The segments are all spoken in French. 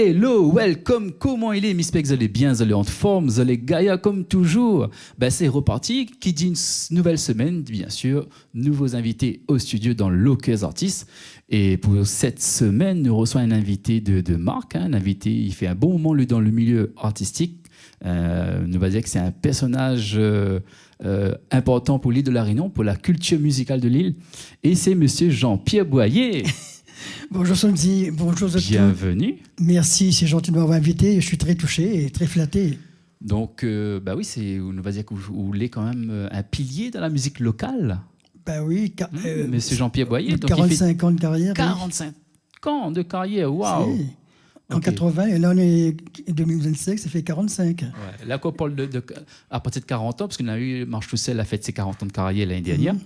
Hello, welcome, comment il est, Miss Peck, vous allez bien, vous allez en forme, vous allez Gaïa comme toujours. Ben, c'est reparti, qui dit une nouvelle semaine, bien sûr, nouveaux invités au studio dans Locus Artistes. Et pour cette semaine, nous reçoit un invité de marque, un invité, il fait un bon moment lui, dans le milieu artistique. Nous va dire que c'est un personnage important pour l'île de la Réunion, pour la culture musicale de l'île. Et c'est monsieur Jean-Pierre Boyer. Bonjour Sondy, bonjour à tous. Bienvenue. Merci, c'est gentil de m'avoir invité. Je suis très touché et très flatté. Donc, bah oui, on va dire que vous voulez quand même un pilier dans la musique locale. Ben oui, monsieur Jean-Pierre Boyer. Donc 45 ans de carrière. 45 ans de carrière, waouh. En 80, et là on est 2025, ça fait 45. Ouais, là, qu'on parle à partir de 40 ans, parce qu'on a eu Marche tout seul a fait ses 40 ans de carrière l'année dernière.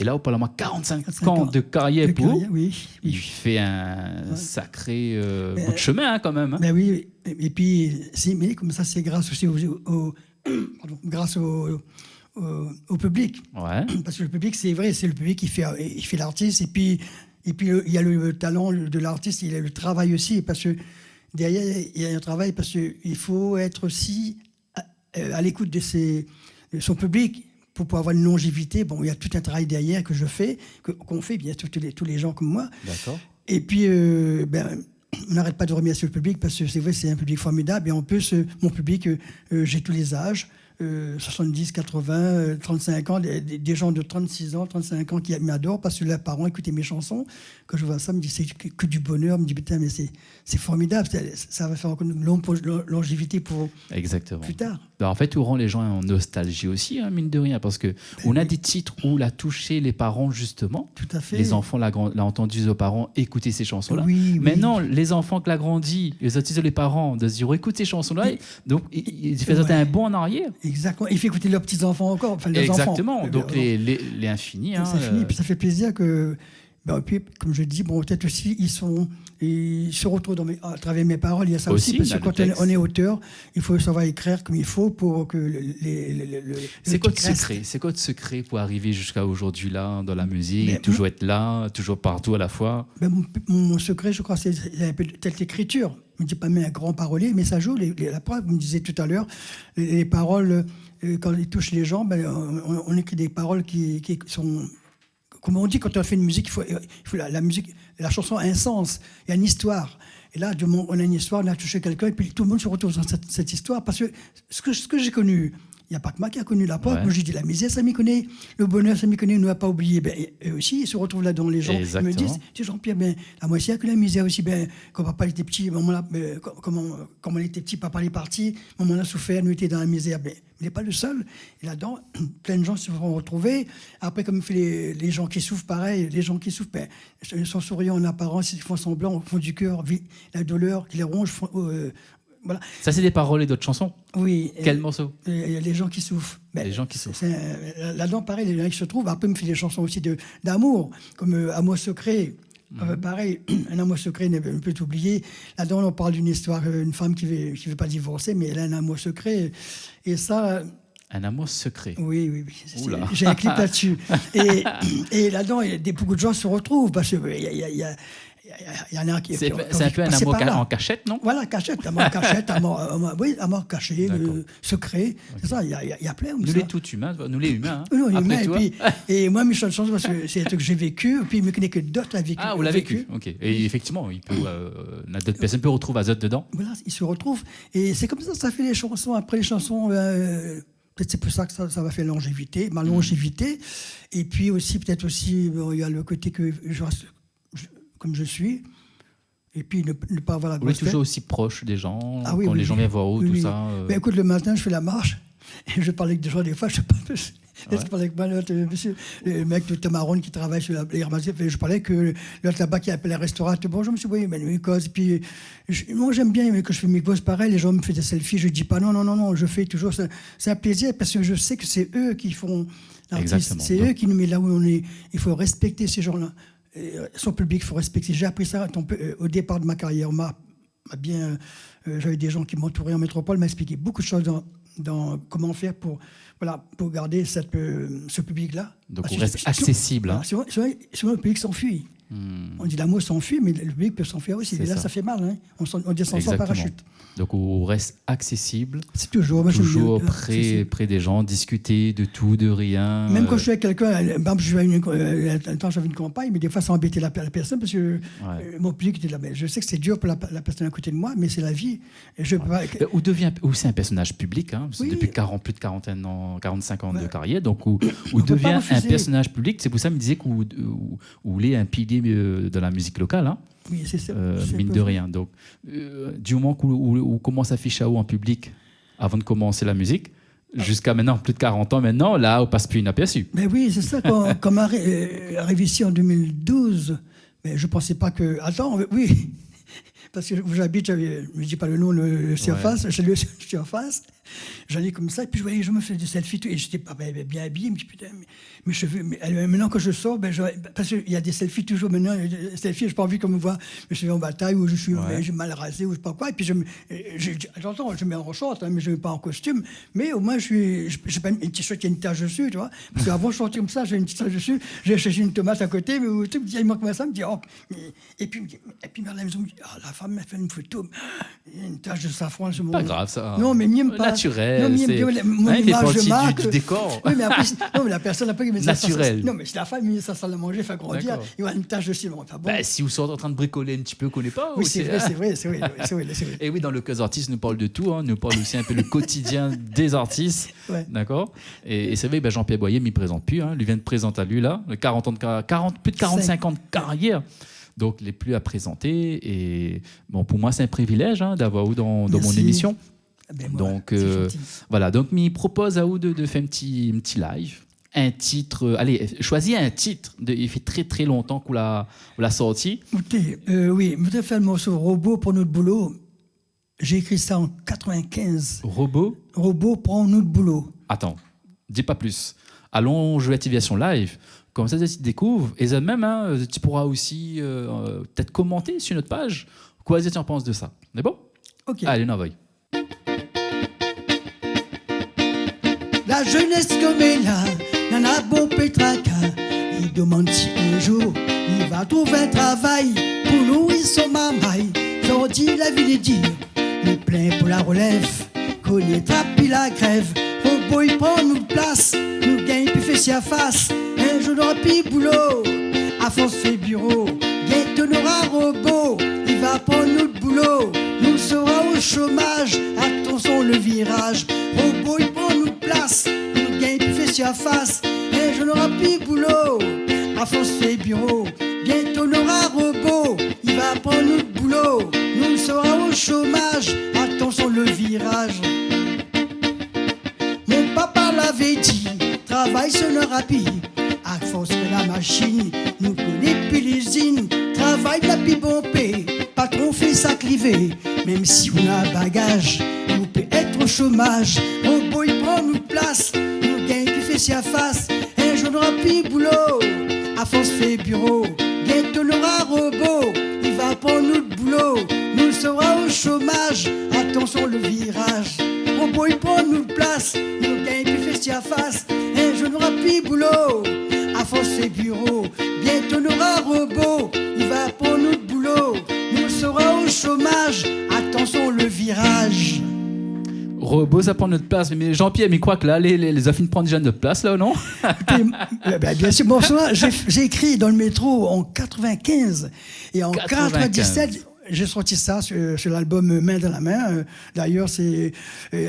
Et là, on parle à moi 45 ans de carrière pour. Oui. Il fait un sacré bout de chemin quand même. Hein. Ben oui, et puis, mais comme ça, c'est grâce aussi grâce au public. Ouais. Parce que le public, c'est vrai, c'est le public qui fait l'artiste. Et puis, il y a le talent de l'artiste, il y a le travail aussi. Parce que derrière, il y a un travail, parce qu'il faut être aussi à l'écoute de son public. Pour pouvoir avoir une longévité, bon, il y a tout un travail derrière que je fais, qu'on fait bien sûr tous les gens comme moi. D'accord. Et puis, on n'arrête pas de remercier le public parce que c'est vrai, c'est un public formidable. Et en plus, mon public, j'ai tous les âges, 70, 80, 35 ans, des gens de 36 ans, 35 ans qui m'adorent parce que leurs parents écoutaient mes chansons. Quand je vois ça, me disent c'est que du bonheur. Je me dis putain, mais c'est formidable. Ça va faire encore une longévité pour Exactement. Plus tard. Ben en fait, on rend les gens en nostalgie aussi, hein, mine de rien, parce que on a des titres où l'a touché les parents justement. Tout à fait. Les enfants l'ont entendu aux parents écouter ces chansons-là. Oui. Maintenant, les enfants qui l'ont grandi, les artistes, les parents, de se dire écoute ces chansons-là, donc il fait un bond en arrière. Exactement. Il fait écouter leurs petits enfants encore, enfin leurs Exactement. enfants. Donc les infinis. Hein, c'est fini. Puis ça fait plaisir que. Puis, comme je dis, bon, peut-être aussi, ils se retrouvent à travers mes paroles. Il y a ça aussi parce que quand on est auteur, il faut savoir écrire comme il faut pour que C'est quoi le secret pour arriver jusqu'à aujourd'hui là dans la musique, toujours être là, toujours partout à la fois? Mon secret, je crois, c'est peut-être l'écriture. Je ne dis pas mais un grand parolier, mais ça joue. La preuve, vous me disiez tout à l'heure, les paroles, quand ils touchent les gens, on écrit des paroles qui sont... Comme on dit, quand on fait une musique, il faut la musique, la chanson a un sens, il y a une histoire. Et là, on a une histoire, on a touché quelqu'un, et puis tout le monde se retrouve dans cette histoire. Parce que ce que j'ai connu, il n'y a pas que moi qui a connu la pop. Ouais. Moi, j'ai dit la misère, ça m'y connaît. Le bonheur, ça m'y connaît. On ne va pas oublier. Eux aussi, ils se retrouvent là-dedans. Les gens me disent, tu sais, Jean-Pierre, la moitié que la misère aussi. Quand papa était petit, comme on était petit, papa est parti. Maman a souffert, nous étions dans la misère. Il n'est pas le seul. Et là-dedans, plein de gens se vont retrouver. Après, comme les gens qui souffrent, pareil. Les gens qui souffrent, ils sont souriants en apparence, ils font semblant, au fond du cœur, la douleur qui les ronge. Voilà. Ça, c'est des paroles et d'autres chansons? Oui. Quel morceau? Les gens qui souffrent. Les gens qui souffrent. Là-dedans, pareil, les gens qui se trouvent. Après, il me fait des chansons aussi d'amour, comme Amour secret. Pareil, un amour secret, on peut t'oublier. Là-dedans, on parle d'une histoire, une femme qui veut pas divorcer, mais elle a un amour secret. Et ça... Un amour secret. Oui. J'ai un clip là-dessus. Et là-dedans, beaucoup de gens se retrouvent parce qu'il y en a qui... C'est un peu un amour en cachette, non? Voilà, cachette, amour cachette, amour caché, secret. Okay. C'est ça, il y a plein. Nous les tout humains, nous les humains. Hein. Nous, humains, et moi, Michel Chanson, parce que c'est un truc que j'ai vécu, et puis il me connaît que d'autres l'ont vécu. Ah, vous l'avez vécu. Ok. Et effectivement, d'autres personnes peuvent retrouver Azote dedans. Voilà, ils se retrouvent. Et c'est comme ça fait les chansons. Après les chansons... Peut-être c'est pour ça que ça va faire ma longévité. Et puis aussi, peut-être aussi, il y a le côté que je reste comme je suis. Et puis ne pas avoir la grosse tête. Vous êtes toujours aussi proche des gens, quand les gens viennent voir où, tout ça. Écoute, le matin, je fais la marche. Et je parle avec des gens, des fois, je parlais avec monsieur, le mec de Tamarone qui travaille sur les ramassés. Je parlais avec l'autre là-bas qui appelle un restaurant. Bonjour, monsieur, oui, une cause. Puis, moi, j'aime bien mais quand je fais mes causes pareil, les gens me font des selfies. Je ne dis pas non, je fais toujours. C'est un plaisir parce que je sais que c'est eux qui font l'artiste. C'est eux qui nous mettent là où on est. Il faut respecter ces gens-là. Son public, il faut respecter. J'ai appris ça au départ de ma carrière. J'avais des gens qui m'entouraient en métropole, m'ont expliqué beaucoup de choses dans comment faire pour garder ce public-là. Donc on reste accessible. Souvent, le public s'enfuit. On dit l'amour s'enfuit, mais le public peut s'enfuir aussi. C'est Et là, ça. ça fait mal. Hein. On descend sans Exactement. parachute. Donc, on reste accessible, C'est toujours. Moi, j'aime toujours bien, près, c'est- près des gens, discuter de tout, de rien. Même quand je suis avec quelqu'un, par exemple, un temps j'avais une campagne, mais des fois ça embêtait la personne parce que mon public était là. Mais je sais que c'est dur pour la personne à côté de moi, mais c'est la vie. Et je peux pas- Ou c'est un personnage public, hein, parce que Oui. depuis plus de 40 ans, 45 ans de Ouais. carrière, donc où On peut pas devient un refuser. personnage public. C'est pour ça qu'il me disait où il est un pilier de la musique locale, hein, Oui, c'est ça. C'est mine un de peu- rien. Donc, du moment où commence à afficher en public, avant de commencer la musique, jusqu'à maintenant, plus de 40 ans maintenant, là, on passe plus inaperçu. Mais oui, c'est ça. Quand on arrive ici en 2012, mais je ne pensais pas que. Attends, oui. Parce que où j'habite, je ne dis pas le nom, le surface, j'ai le surface. J'allais comme ça, et puis je me faisais des selfies, et j'étais pas bien habillé, mais putain, mes cheveux. Maintenant que je sors, parce qu'il y a des selfies toujours maintenant, des selfies, je n'ai pas envie qu'on me voit mes cheveux en bataille, ou j'ai mal rasé, ou je ne sais pas quoi. Et puis j'entends, je mets en short, hein, mais je ne mets pas en costume. Mais au moins, je n'ai pas une t-shirt qui a une tache dessus, tu vois. Parce qu'avant, je sortais comme ça, j'ai une petite tache dessus, j'ai cherché une tomate à côté, mais tout me dit, il manque ça, me dit, oh. Et puis vers la maison, me dit, oh, la femme m'a fait une photo, il y a une tache de safran sur mon. Pas grave, ça. Non, mais m'aime pas. Naturel. Non, c'est- mon il fait image de partie marque. du décor. Oui, mais après, non, mais la personne après, mais Naturel. non, mais si la femme met ça à manger, fait grandir, D'accord. il y a une tache dessus. Bon, enfin, bon. Bah, si vous sortez en train de bricoler un petit peu, qu'on n'est pas. Oui, ou c'est vrai. Et oui, dans le cas artiste, nous parle de tout. Hein. Nous parle aussi un peu le quotidien des artistes. Ouais. D'accord. Et c'est vrai, Jean-Pierre Boyer ne m'y présente plus. Hein. Lui vient de présenter à lui, là, 40 ans plus de 45 ans de carrière. Donc, les plus à présenter. Et bon, pour moi, c'est un privilège hein, d'avoir vous dans mon Merci. émission. Ben, Donc, c'est gentil. voilà. Donc, il propose à vous de faire un petit live. Un titre. Allez, choisis un titre. Il fait très, très longtemps qu'on l'a sorti. Écoutez, oui, je voudrais faire le morceau Robot pour notre boulot. J'ai écrit ça en 95. Robot. Robot pour notre boulot. Attends, dis pas plus. Allons jouer Activation Live. Comme ça, tu découvres. Et ça même, hein, tu pourras aussi peut-être commenter sur notre page. Quoi est-ce que tu en penses de ça? C'est bon? Ok. Allez, on envoie. La jeunesse comme elle a, n'en a beau pétraka. Il demande si un jour il va trouver un travail pour nourrir son mamaille. J'en dis la vie des dires, nous plein pour la relève, connaîtra puis la grève. Robot il prend notre place, nous gagne puis fait si à face. Un jour n'aura plus boulot, à force fait bureau. Bientôt n'aura robot, il va prendre notre boulot. Nous sera au chômage, attention le virage. Robot il prend notre place, nous gagne puis fait si à face. Un jour n'aura plus boulot, à force fait bureau. Bientôt n'aura robot, il va prendre notre boulot. Nous sera au chômage, attention le virage. Mon papa l'avait dit, travail sonne rapide. À force que la machine nous connaît plus l'usine. Travail la plus pompée, patron fait ça cliver. Même si on a un bagage, on peut être au chômage. Robot il prend notre place, nous gagne plus fait si à face. Un jour n'aura plus boulot, à force fait bureau. Bientôt n'aura robot, il va prendre notre boulot. Nous sera au chômage, attention le virage. Robot il prend notre place, nous gagne plus fait si à face. Un jour n'aura plus boulot, à force fait bureau. Bientôt n'aura robot, il va prendre notre boulot. Nous sera au chômage, attention le virage. Robot, ça prend notre place. Mais Jean-Pierre, mais quoi que là, les affines prennent déjà notre place, là, non? Bien sûr, bon, ça, j'ai écrit dans le métro en 95 et en 97. J'ai sorti ça sur l'album Main dans la main. D'ailleurs, c'est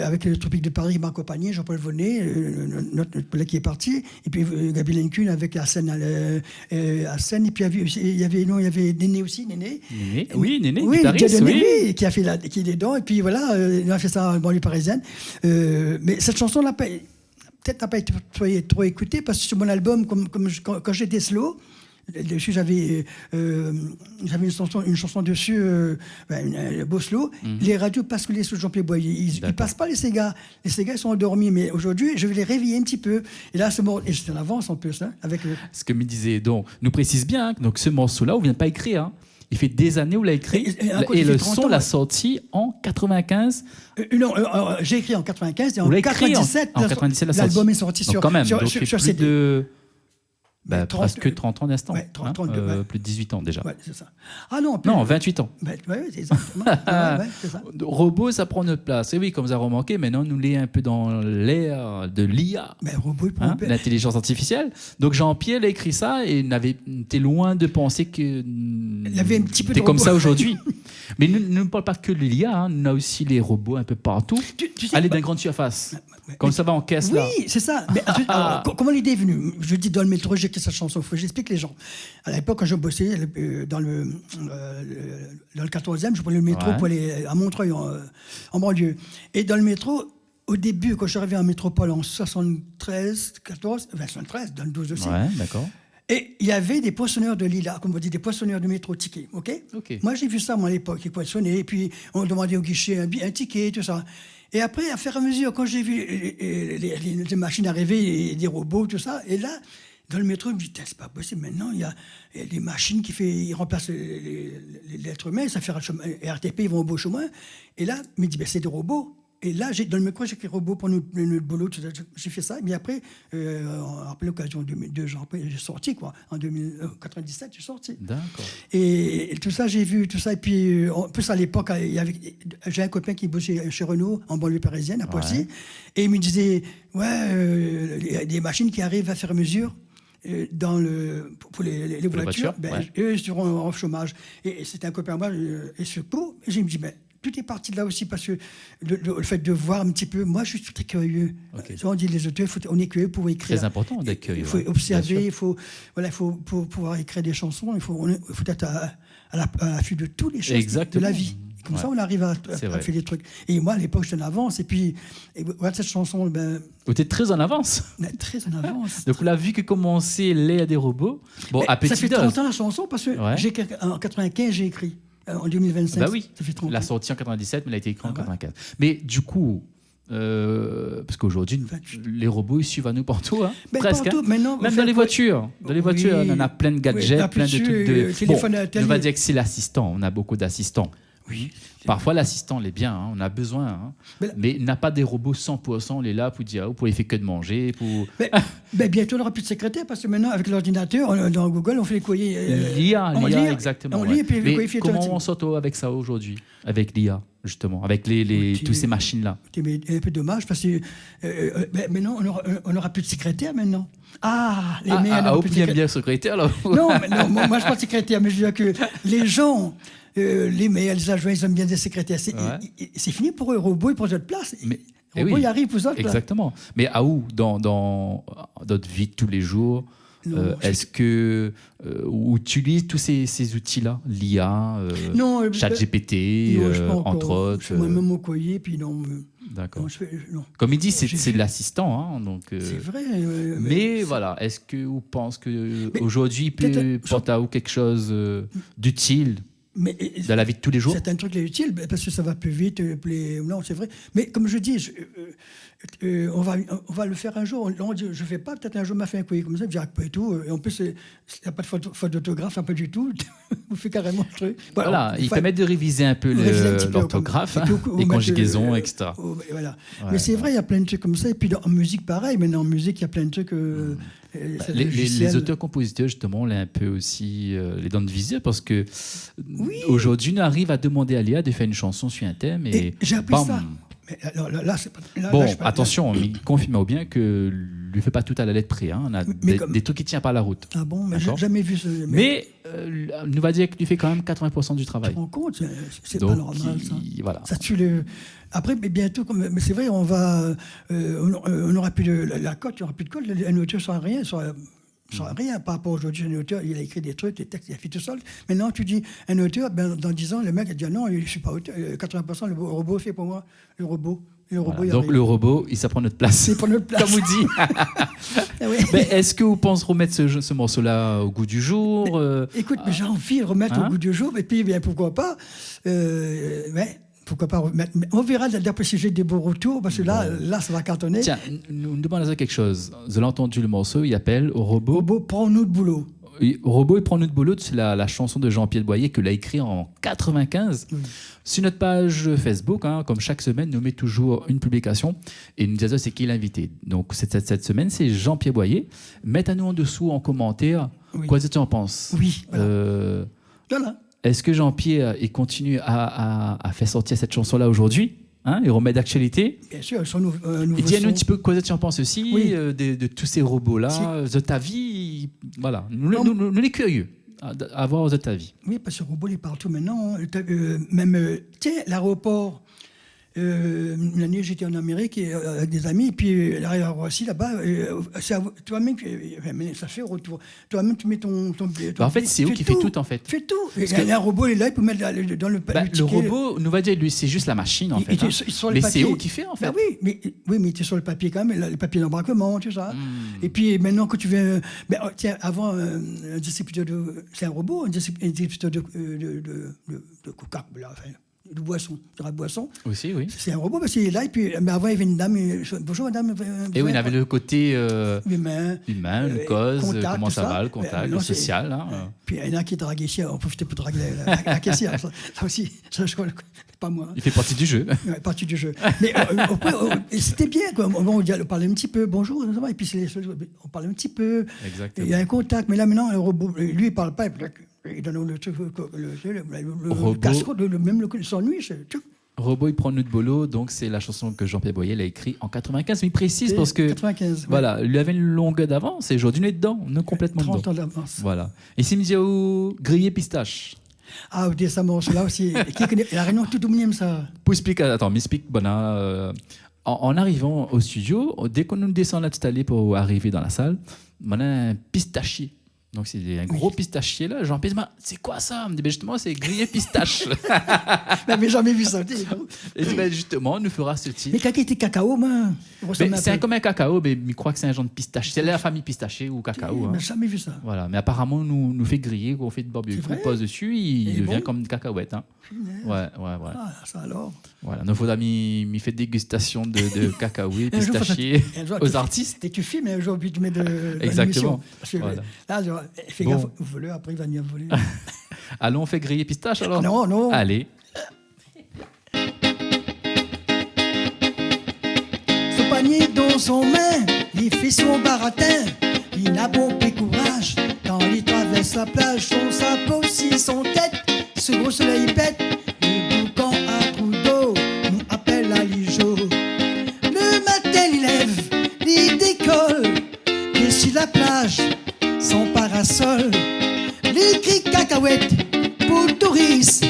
avec le Tropique de Paris qui m'a accompagné, Jean-Paul Vonnet, notre collègue qui est parti, et puis Gabriel Lencun avec Arsène. Et puis il y avait Néné aussi, Néné. Oui, Néné, oui, guitariste, oui. Oui, qui a fait qui est dedans. Et puis voilà, il a fait ça en banlieue parisienne. Mais cette chanson peut-être n'a pas été trop écoutée parce que sur mon album, quand j'étais slow. Dessus, j'avais une chanson dessus, beau slow. Les radios passent que les sous Jean-Pierre Boyer. Ils passent pas les Sega. Les Sega, ils sont endormis. Mais aujourd'hui, je vais les réveiller un petit peu. Et là, et j'étais en avance en plus. Hein, avec Ce que me disait, donc, nous précise bien, hein, donc ce morceau-là, on vient pas écrire. Hein. Il fait des années où l'a écrit. Et le son l'a sorti en 95. Non, j'ai écrit en 95 et en Vous l'avez 97. En 97, l'album est sorti sur quand même, sur donc il fait sur plus CD. de... Bah, 30, presque 30 ans d'instant. ouais, 32, ouais. Plus de 18 ans déjà. Ouais, c'est ça. Ah non, plus, Non, 28 ans. ouais, c'est exactement. Ouais, c'est ça. Robot, ça prend notre place. Et oui, comme vous avez remarqué, maintenant, nous l'est un peu dans l'ère de l'IA, Mais robot, il prend l'intelligence artificielle. Donc Jean-Pierre a écrit ça et t'es loin de penser que il y avait un petit peu t'es de comme robot. ça aujourd'hui. Mais nous ne parlons pas que de l'IA, hein. Nous avons aussi les robots un peu partout. Tu sais, Aller dans une grande surface. ouais, Comme mais- ça va en caisse, là. Oui, c'est ça. Mais alors, comment l'idée est venue? Je dis dans le métro, j'ai écrit cette chanson. Faut que j'explique les gens. À l'époque, quand je bossais dans le 14e, je prenais le métro Ouais. pour aller à Montreuil, en banlieue. Et dans le métro, au début, quand je suis arrivé en métropole en 73, 73, dans le 12 aussi, Ouais, d'accord. et il y avait des poinçonneurs de Lila, comme on dit, des poinçonneurs de métro ticket, ok? Ok. Moi, j'ai vu ça, moi, à l'époque, ils poinçonnaient, et puis on demandait au guichet un ticket, tout ça. Et après, à faire à mesure, quand j'ai vu les machines arriver, et des robots, tout ça, et là, dans le métro, je me dis, c'est pas possible, maintenant, il y a des machines ils remplacent l'être humain, ça fait RTP, ils vont au beau chemin. Et là, je me dis, c'est des robots. Et là, dans le métro, j'ai écrit robot pour notre boulot. Tout ça. J'ai fait ça. Mais après, après l'occasion, 2 ans après, j'ai sorti, quoi. En 1997, j'ai sorti. D'accord. Et tout ça, j'ai vu tout ça. Et puis, en plus, à l'époque, j'ai un copain qui bossait chez Renault, en banlieue parisienne, à Poissy. Et il me disait, il y a des machines qui arrivent à faire mesure. Pour les voitures, eux, ils seront en chômage. Et c'était un copain à moi, et surtout, je me dis, tout est parti de là aussi, parce que le fait de voir un petit peu, moi je suis très curieux. Okay. On dit les auteurs, on est curieux pour écrire. Très important d'être curieux. Il faut observer, il faut pour pouvoir écrire des chansons, il faut être à l'affût de tous les choses de la vie. Comme ça, on arrive à faire des trucs. Et moi, à l'époque, j'étais en avance. Et puis, voilà, cette chanson, vous êtes très en avance. Très en avance. Donc, on a vu que commencer l'ère des robots. Bon, à petite ça fait dose. 30 ans la chanson, parce que en 95, j'ai écrit. En 2025. Bah oui, ça fait 30 ans. la sortie en 97, mais elle a été écrite en 95. Mais du coup, parce qu'aujourd'hui, les robots, ils suivent à nous partout, hein, presque. Partout, hein. Même dans les voitures. Dans les voitures, on en a plein de gadgets, plein de trucs de... téléphone à la télé. On va dire que c'est l'assistant. On a beaucoup d'assistants. Oui. Parfois, l'assistant, il est bien, hein, on a besoin. Hein, mais il n'a pas des robots 100%, on est là pour dire, pour les faire que de manger. Bientôt, on n'aura plus de secrétaire, parce que maintenant, avec l'ordinateur, dans Google, on fait les courriers. L'IA, exactement. On lit, et puis les courriers comment on s'auto avec ça aujourd'hui, avec l'IA, justement, avec tous ces machines-là? C'est un peu dommage, parce que maintenant, on n'aura plus de secrétaire, maintenant. Ah, les mails, on peut bien secrétaire, là. Non, moi, je parle de secrétaire, mais je veux dire que les gens... les mails, les adjoints, ils aiment bien des secrétaires. C'est fini pour eux. Le robot, il prend notre place. Le robot, il arrive pour ça. Exactement. Mais à où, dans notre vie de tous les jours, est-ce que on utilise tous ces outils-là, l'IA, ChatGPT, entre autres? Je fais moi-même au courrier, puis non. D'accord. Non. Comme il dit, c'est de l'assistant. Hein, donc, c'est vrai. Mais voilà, est-ce que vous pensez qu'aujourd'hui, il peut porter à vous quelque chose d'utile dans la vie de tous les jours? C'est un truc utile, parce que ça va plus vite. Non, c'est vrai. Mais comme je dis, on va le faire un jour. Je ne fais pas, peut-être un jour, m'a fait un courrier comme ça, je dis, et tout. Et en plus, il n'y a pas de faute d'autographe, pas du tout. On fait carrément le truc. Voilà, il permet de réviser un peu l'orthographe, les conjugaisons, etc. Voilà. Mais c'est vrai, il y a plein de trucs comme ça. Et puis en musique, pareil. Maintenant, en musique, il y a plein de trucs. Les auteurs-compositeurs, justement, on l'a un peu aussi les dents de visée, parce que aujourd'hui, on arrive à demander à l'IA de faire une chanson sur un thème et j'ai appris ça. Mais alors, là, c'est pas, bon, attention, confirme-moi bien que lui fait pas tout à la lettre près. Hein. On a des trucs qui tiennent pas la route. Ah bon, mais j'ai jamais vu ce. Mais nous va dire qu'il fait quand même 80% du travail. Tu te rends compte, c'est pas normal ça. Voilà. Ça tue le. Après, mais bientôt, mais c'est vrai, on n'aura plus de la cote, il n'y aura plus de cote. Un auteur sans rien, sans rien par rapport à aujourd'hui. Un auteur, il a écrit des trucs, des textes, il a fait tout seul. Maintenant, tu dis, un auteur, dans 10 ans, le mec a dit, non, je ne suis pas auteur. 80%, le robot fait pour moi. Le robot. Voilà. Donc le robot, il prend notre place. Il prend notre place. Comme vous dit. Mais est-ce que vous pensez remettre ce morceau-là au goût du jour? Écoute, mais j'ai envie de le remettre au goût du jour. Et puis, bien, pourquoi pas pourquoi pas remettre. On verra d'après si j'ai des beaux retours, parce que là, ça va cartonner. Tiens, nous demandons quelque chose. Vous avez entendu le morceau, il appelle au robot. Robot, prends-nous de boulot. Robot, il prend notre boulot, c'est la chanson de Jean-Pierre Boyer qu'il a écrit en 95. Sur notre page Facebook, hein, comme chaque semaine, nous met toujours une publication et nous disons c'est qui l'invité. Donc cette semaine, c'est Jean-Pierre Boyer. Mettez à nous en dessous en commentaire quoi est-ce que tu en penses. Oui, voilà. Voilà. Est-ce que Jean-Pierre il continue à faire sortir cette chanson-là aujourd'hui, hein, et remet d'actualité? Bien sûr, son nouveau Et dis-nous son. un petit peu quoi est-ce que tu en penses aussi, Oui. de tous ces robots-là, de ta vie. Voilà, nous les curieux à voir de ta vie. Oui, parce que le robot, il est partout maintenant. Tiens, l'aéroport, une année, j'étais en Amérique avec des amis, et puis l'aéroport aussi, là-bas, toi-même, ça fait retour. Toi-même, tu mets ton billet. En fait, c'est eux qui fait tout, en fait. Fait tout. Un robot, il est là, il peut mettre dans le ticket. Le robot, nous va dire, lui, c'est juste la machine, en fait. Mais c'est eux qui fait, en fait. Ben oui, mais tu es sur le papier quand même, le papier d'embarquement, tout ça. Et puis maintenant, quand tu viens... tiens, avant, un distributeur c'est un robot, un distributeur de Coca-Cola, enfin, de boisson, de la boisson. Aussi, oui. C'est un robot parce qu'il est là, et puis avant, il y avait une dame, bonjour madame. Et oui, il avait le côté humain, le cause, contact, comment ça va, le contact, contact, le social. Hein. Puis il y en a qui draguent ici, on profitait pour draguer la caissière. Ça aussi, ça, je crois, pas moi. Il fait partie du jeu. Ouais, partie du jeu. Mais c'était bien, quoi. On parlait un petit peu, bonjour, ça va, et puis on parlait un petit peu. Exactement. Il y a un contact, mais là maintenant, le robot, lui, il parle pas, il donne le truc, le casque, même le sandwich, tout. Robot, il prend notre boulot, donc c'est la chanson que Jean-Pierre Boyer l'a écrit en 95, mais il précise parce que 95, voilà, il avait une longueur d'avance et aujourd'hui, on est dedans, on est complètement 30 dedans. ans d'avance. Voilà. Et c'est Miziao grillé pistache. Ah, oui, ça mange là aussi. Qui connaît la réunion tout oublié, ça. Pour expliquer, attends, m'explique, en arrivant au studio, dès qu'on nous descend là tout à l'heure pour arriver dans la salle, on a un pistachier. Donc c'est un gros pistachier là. Jean-Pierre dit, c'est quoi ça? Il me dit, justement, c'est grillé pistache. Je n'avais jamais vu ça. Et dit, justement, on nous fera ce type. Mais quand il était cacao, man. C'est comme un cacao, mais je crois que c'est un genre de pistache. C'est la famille pistaché ou cacao. Je n'ai jamais vu ça. Voilà. Mais apparemment, nous fait griller, on fait de barbecue, on pose dessus, il devient comme une cacahuète. Hein. Ouais. Ah, ça alors. Voilà. Nos faux amis, il fait dégustation de cacahuètes, pistachés aux artistes. Et tu filmes un jour, puis tu mets de Exactement. Voilà. Là, fais gaffe, voleur, après il va venir voler. Allons, on fait griller pistache alors? Non. Allez. Ce panier dans son main, il fait son baratin. Il n'a bon plus courage quand il traverse la plage. Son sapot, si son tête, ce gros soleil pète. Le boucan à trou d'eau nous appelle à l'Ijo. Le matin, il lève, il décolle. Dessus la plage, son parasol. Les cris cacahuètes pour touristes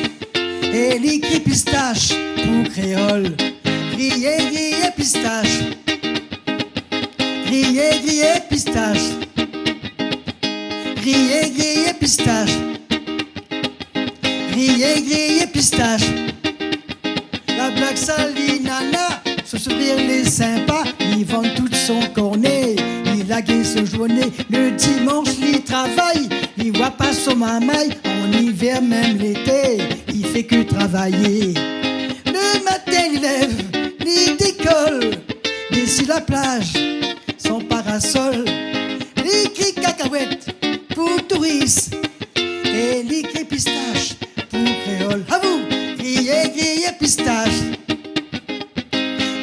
et les cris pistache pour créole. Griller pistache. Griller pistache. Griller pistache. Griller pistache. La blague salinana, ce sourire les sympas, il vend tout son cornet. Il a gagné ce journée, le dimanche il travaille, il voit pas son mamaille, en hiver même l'été, il fait que travailler. Le matin il lève, il décolle, dessus la plage, son parasol, les cris cacahuètes pour touristes, et les cris pistache pour créole. À vous, griller pistache.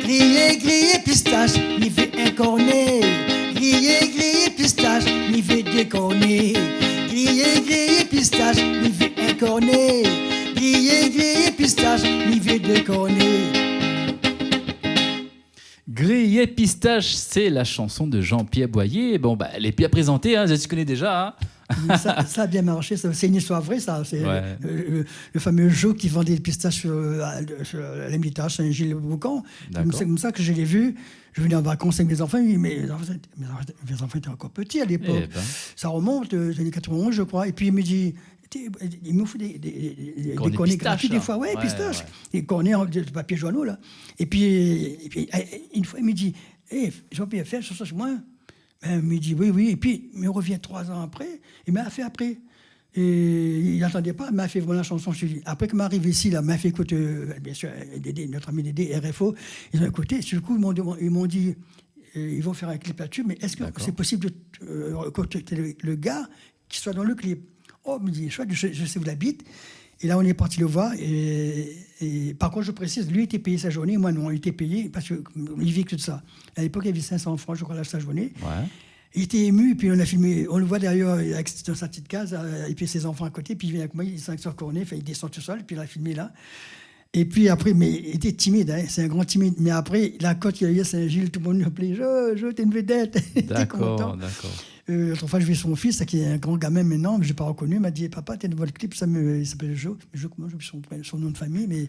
Griller pistache, il fait un cornet. Griller pistache, il fait deux cornets. Griller pistache, il fait un cornet. Griller pistache, il fait deux cornets. Grillé pistache, c'est la chanson de Jean-Pierre Boyer. Bon, elle est bien présentée, hein, je te connais déjà. Hein. Ça a bien marché, c'est une histoire vraie, ça. C'est le fameux Joe qui vendait des pistaches sur l'Ermitage Saint-Gilles-le-Boucan. C'est comme ça que je l'ai vu. Je venais en vacances avec mes enfants, mais mes enfants étaient encore petits à l'époque. Ça remonte aux années 91, je crois. Et puis il me dit, il me faut des cornets gratuits des fois. Ouais, pistaches. Des cornets de papier journaux, là. Et puis, une fois, il me dit, Jean-Pierre, fais ça chez moi. Il me dit oui. Et puis, il me revient 3 ans après. Il m'a fait après. Et il n'entendait pas. Il m'a fait voilà la chanson. Après qu'il m'arrive ici, là, il m'a fait écouter, bien sûr, Dédé, notre ami Dédé, RFO. Ils ont écouté. Du coup, ils m'ont dit, ils vont faire un clip là-dessus. Mais est-ce que c'est possible de contacter le gars qu'il soit dans le clip. Oh, il me dit, chouette, je sais où il habite. Et là, on est parti le voir. Et par contre, je précise, lui était payé sa journée, moi non, il était payé parce qu'il vit que de ça. À l'époque, il y avait 500 francs, je crois, sa journée. Ouais. Il était ému, et puis on a filmé, on le voit derrière avec dans sa petite case, et puis ses enfants à côté, puis il vient avec moi, il est 5 sur Cornet, il descend tout seul, puis il a filmé là. Et puis après, mais il était timide, hein, c'est un grand timide. Mais après, la côte qu'il y a eu à Saint-Gilles, tout le monde l'appelait « t'es une vedette ». Il était content. D'accord. L'autre fois, je vais son fils, qui est un grand gamin maintenant, mais je l'ai pas reconnu. Il m'a dit, papa, t'es dans le clip, il s'appelle Jo. Comment j'ai son nom de famille. Mais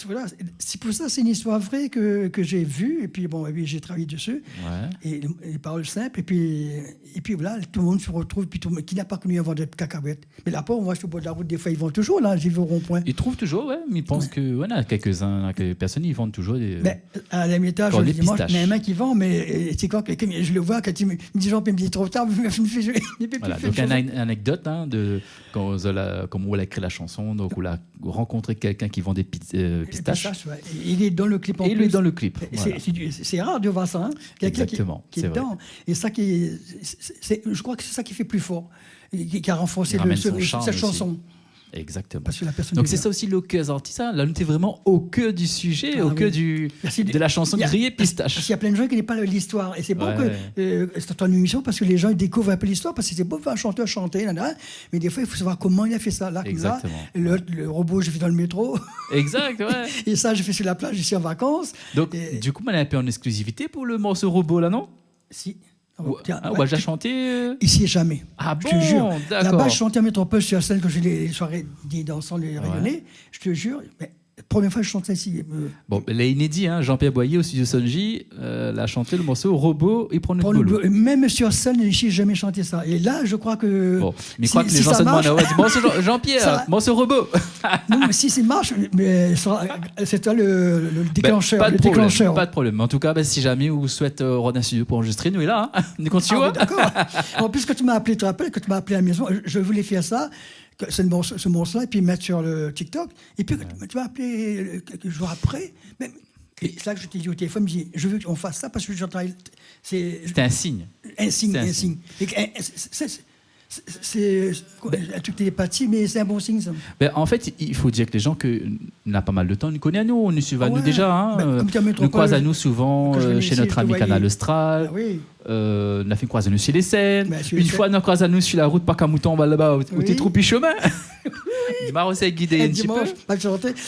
voilà, c'est pour ça, c'est une histoire vraie que j'ai vue. Et puis, bon, et puis, j'ai travaillé dessus. Ouais. Et les paroles simples. Et puis voilà, tout le monde se retrouve. Puis qui n'a pas connu avant d'être cacahuètes. Mais là-bas, on voit sur le bord de la route, des fois, ils vont toujours, là, j'y vais au rond-point. Ils trouvent toujours, ouais, mais ils pensent que, ouais, il y a quelques personnes, ils vendent toujours des. Mais à la mi-étage, Pour le les dimanche, pistaches. il y a un mec qui vend, mais c'est quand quelqu'un, je le vois, quand il me dit, Jean, il me dit trop tard, Voilà, donc une anecdote hein, de quand comment on a écrit la chanson, donc on a rencontré quelqu'un qui vend des pistaches. Ouais. Il est dans le clip en et plus. il est dans le clip. Voilà. C'est rare de voir ça. Hein. Quelqu'un Exactement, qui est c'est dedans. Et ça je crois que c'est ça qui fait plus fort, qui a renforcé Il ramène son charme cette aussi. chanson. Exactement. Parce que la personne Donc c'est ça aussi le cœur artiste. Là, on était vraiment au cœur du sujet, au cœur de la chanson grillée pistache. Parce qu'il y a plein de gens qui n'ont pas l'histoire. Et c'est bon Ouais. que c'est ton émission parce que les gens ils découvrent un peu l'histoire parce que c'est beau de voir un chanteur chanter, mais des fois il faut savoir comment il a fait ça. Là, Exactement. Là, le robot, j'ai fait dans le métro. Exact, ouais. Et ça, j'ai fait sur la plage ici en vacances. Donc du coup, on est un peu en exclusivité pour le morceau robot là, non? Si. Tiens, ouais, j'ai chanté. Ici, jamais. Ah je te bon, jure. d'accord. Là-bas, je chantais à Métropole sur la scène quand j'ai les soirées des dansants, les rayonnés. Je te jure, mais la première fois que je chantais ici. Bon, là, inédit, hein, Jean-Pierre Boyer au studio Sonji l'a chanté le morceau Robot et prendre le boulot. Même sur scène, ici, j'ai jamais chanté ça. Et là, je crois que. Bon, mais je crois que les gens se demandent, morceau Jean-Pierre, morceau Robot. Non, mais si ça marche, mais c'est toi le déclencheur. Pas de le problème, déclencheur. pas de problème. En tout cas, si jamais vous souhaitez rendre un studio pour enregistrer, nous est là. Hein. On continue. Ah, d'accord. En plus, quand tu m'as appelé, tu te rappelles, quand tu m'as appelé à la maison, je voulais faire ça. Ce morceau-là, et puis mettre sur le TikTok. Et puis, tu m'as appelé quelques jours après. Et c'est là que je t'ai dit au téléphone, je me dis, je veux qu'on fasse ça parce que j'entends. C'était un signe. Un signe. C'est un truc télépathie, mais c'est un bon signe, ça. En fait, il faut dire que les gens qui ont pas mal de temps nous connaissent à nous, on nous suit à nous déjà. Hein, nous croisent à nous souvent chez notre ami Canal Austral. Ah, oui. On a fait croiser à nous sur les scènes. Une fois, on a croisé à nous sur la route par Camouton, on va là-bas, où t'es trop chemin. Du Maroc a guidé un petit peu.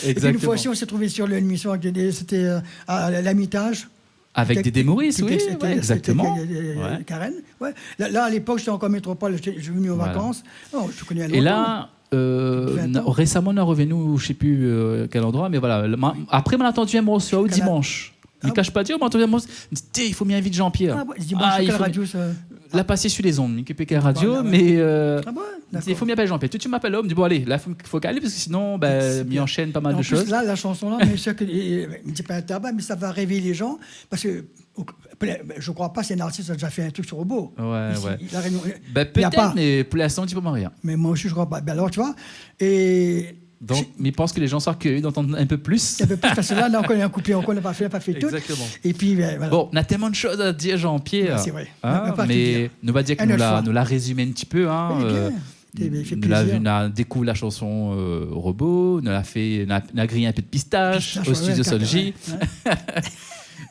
Et puis une fois aussi, on s'est trouvé sur l'émission, c'était à l'Amitage. Avec Dédé Maurice, oui, exactement. Karen. Ouais. Là, à l'époque, j'étais encore métropole, je suis venu en vacances. Non, je te connais à longtemps. Et là, récemment, on est revenu, je ne sais plus quel endroit, mais voilà. Après, on a entendu un morceau au dimanche. Je ne cache pas dire, on m'a entendu un morceau. Il faut bien inviter Jean-Pierre. Il faut radio, ça. La passer sur les ondes, PPK Radio, mais il faut bien appeler Jean-Pierre. Tu m'appelles là, on me dit bon, allez, là, il faut qu'aller, parce que sinon, m'y enchaîne pas mal de choses. Là, la chanson-là, mais c'est que, je ne dis pas un tabac, mais ça va réveiller les gens, parce que je ne crois pas c'est un artiste qui a déjà fait un truc sur robot. Ouais. Peut-être, mais pour l'instant, on ne dit pas rien. Mais moi aussi, je ne crois pas. Alors, tu vois, donc, mais je pense que les gens sont curieux d'entendre un peu plus. Un peu plus, parce que là, on connaît un couplet, on n'a pas fait tout. Exactement. Et puis, voilà. Bon, on a tellement de choses à dire, Jean-Pierre. C'est vrai. Mais nous va dire que nous l'a résumé un petit peu. Hein, nous a découvert la chanson Robot, nous a grillé un peu de pistache au studio Solji.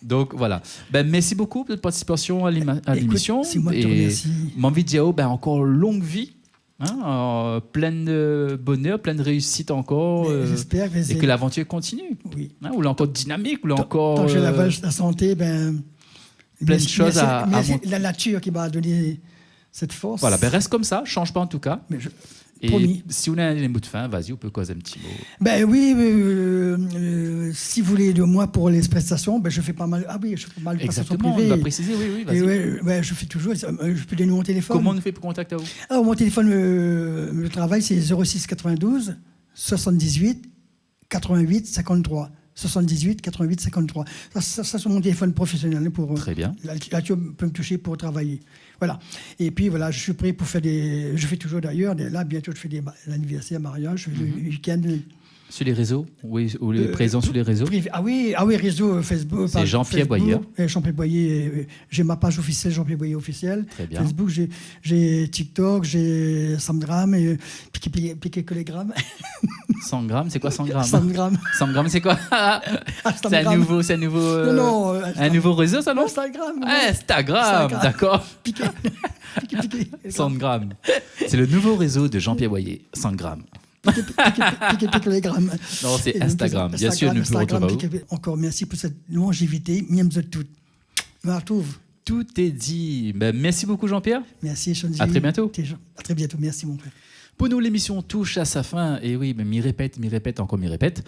Donc voilà. Merci beaucoup de votre participation à l'émission. C'est moi qui te remercie. Mon vidéo, encore longue vie. Plein de bonheur, plein de réussite encore. J'espère et que l'aventure continue. Oui. Ou encore dynamique, ou encore. Tant que j'ai la santé, plein de choses à c'est la nature qui m'a donné cette force. Voilà, reste comme ça, change pas en tout cas. Et promis. Si on a un mot de fin, vas-y, on peut causer un petit mot. Oui, si vous voulez de moi pour les prestations, je fais pas mal. Ah oui, je fais pas mal de prestations privées. Exactement, on va préciser, oui, vas-y. Et je fais toujours. Je peux donner mon téléphone. Comment on fait pour contacter à vous? Alors, mon téléphone, le travail, c'est 06 92 78 88 53. 78 88 53. Ça c'est mon téléphone professionnel pour. Très bien. Là, tu peux me toucher pour travailler. Voilà. Et puis voilà, je suis prêt pour faire je fais toujours d'ailleurs. Là, bientôt, je fais des anniversaires, mariages, je fais le week-end. Sur les réseaux? Oui, ou les présents sur les réseaux? Ah oui, réseau Facebook. C'est Jean-Pierre Boyer. Jean-Pierre Boyer, j'ai ma page officielle, Jean-Pierre Boyer officiel. Très bien. Facebook, j'ai TikTok, j'ai Samgram et piqué collégramme. 100 grammes, c'est quoi 100 grammes? 100 grammes. 100 grammes, c'est quoi? C'est un nouveau, un nouveau réseau, ça, non? Instagram. Instagram, d'accord. Piqué. 100 grammes. C'est le nouveau réseau de Jean-Pierre Boyer, 100 grammes. Piqué collégramme. Non, c'est Instagram. Bien sûr, nous pouvons retrouver. Encore merci pour cette longévité. Miam tout. On retrouve. Tout est dit. Ben, merci beaucoup, Jean-Pierre. Merci, Chonzi. À très bientôt. À très bientôt. Merci, mon frère. Pour nous, l'émission touche à sa fin. Et oui, mais m'y répète, encore m'y répète.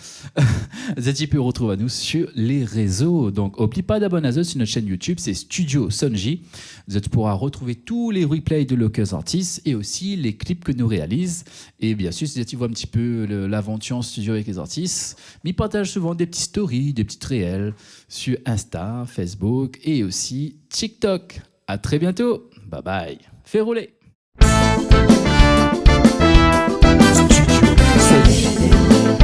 Zeti peut retrouver à nous sur les réseaux. Donc, n'oublie pas d'abonner à nous sur notre chaîne YouTube. C'est Studio Sonji. Vous pourra retrouver tous les replays de Lockers Artists et aussi les clips que nous réalisons. Et bien sûr, si Zeti voit un petit peu l'aventure en studio avec les artistes, m'y partage souvent des petites stories, des petites réels sur Insta, Facebook et aussi TikTok. À très bientôt. Bye bye. Fais rouler. Studio Sonji.